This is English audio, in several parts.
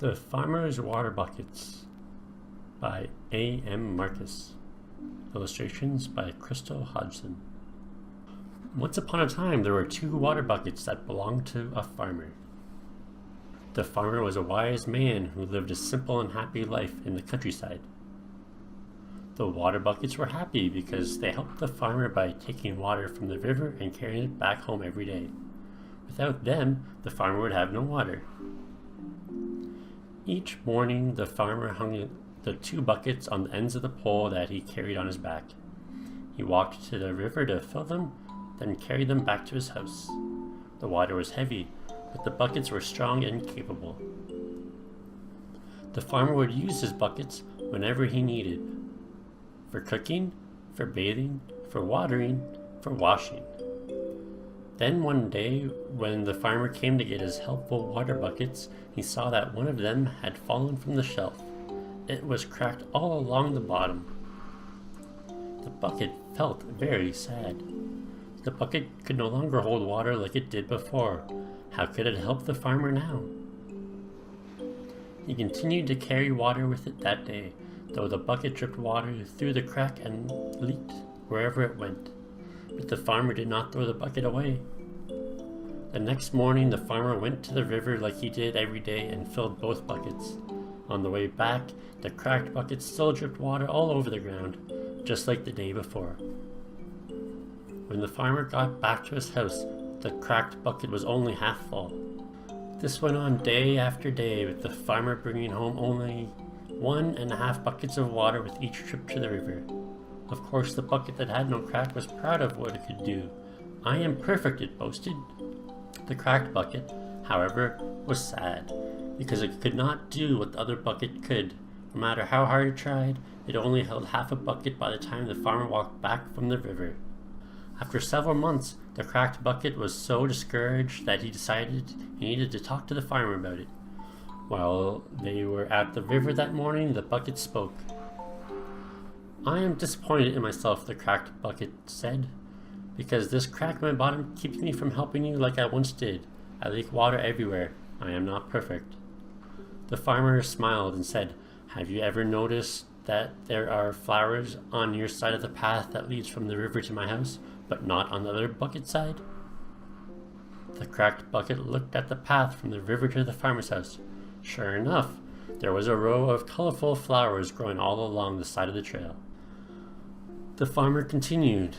The Farmer's Water Buckets by A.M. Marcus. Illustrations by Crystal Hodgson. Once upon a time there were two water buckets that belonged to a farmer. The farmer was a wise man who lived a simple and happy life in the countryside. The water buckets were happy because they helped the farmer by taking water from the river and carrying it back home every day. Without them, the farmer would have no water. Each morning, the farmer hung the two buckets on the ends of the pole that he carried on his back. He walked to the river to fill them, then carried them back to his house. The water was heavy, but the buckets were strong and capable. The farmer would use his buckets whenever he needed, for cooking, for bathing, for watering, for washing. Then one day, when the farmer came to get his helpful water buckets, he saw that one of them had fallen from the shelf. It was cracked all along the bottom. The bucket felt very sad. The bucket could no longer hold water like it did before. How could it help the farmer now? He continued to carry water with it that day, though the bucket dripped water through the crack and leaked wherever it went. But the farmer did not throw the bucket away. The next morning, the farmer went to the river like he did every day and filled both buckets. On the way back, the cracked bucket still dripped water all over the ground, just like the day before. When the farmer got back to his house, the cracked bucket was only half full. This went on day after day, with the farmer bringing home only 1.5 buckets of water with each trip to the river. Of course, the bucket that had no crack was proud of what it could do. "I am perfect," it boasted. The cracked bucket, however, was sad, because it could not do what the other bucket could. No matter how hard it tried, it only held half a bucket by the time the farmer walked back from the river. After several months, the cracked bucket was so discouraged that he decided he needed to talk to the farmer about it. While they were at the river that morning, the bucket spoke. "I am disappointed in myself," the cracked bucket said, "because this crack in my bottom keeps me from helping you like I once did. I leak water everywhere. I am not perfect." The farmer smiled and said, "Have you ever noticed that there are flowers on your side of the path that leads from the river to my house, but not on the other bucket side?" The cracked bucket looked at the path from the river to the farmer's house. Sure enough, there was a row of colorful flowers growing all along the side of the trail. The farmer continued,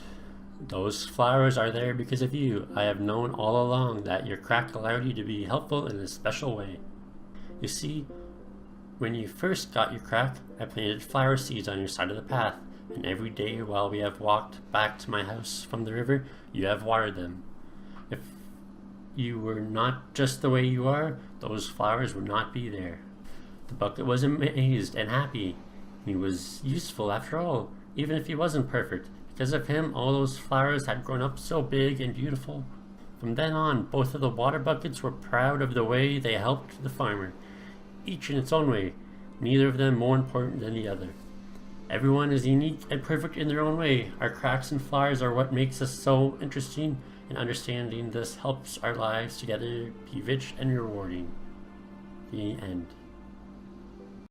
"Those flowers are there because of you. I have known all along that your crack allowed you to be helpful in a special way. You see, when you first got your crack, I planted flower seeds on your side of the path, and every day while we have walked back to my house from the river, you have watered them. If you were not just the way you are, those flowers would not be there." The bucket was amazed and happy. He was useful after all, even if he wasn't perfect. Because of him, all those flowers had grown up so big and beautiful. From then on, both of the water buckets were proud of the way they helped the farmer, each in its own way, neither of them more important than the other. Everyone is unique and perfect in their own way. Our cracks and flowers are what makes us so interesting, and understanding this helps our lives together be rich and rewarding. The end.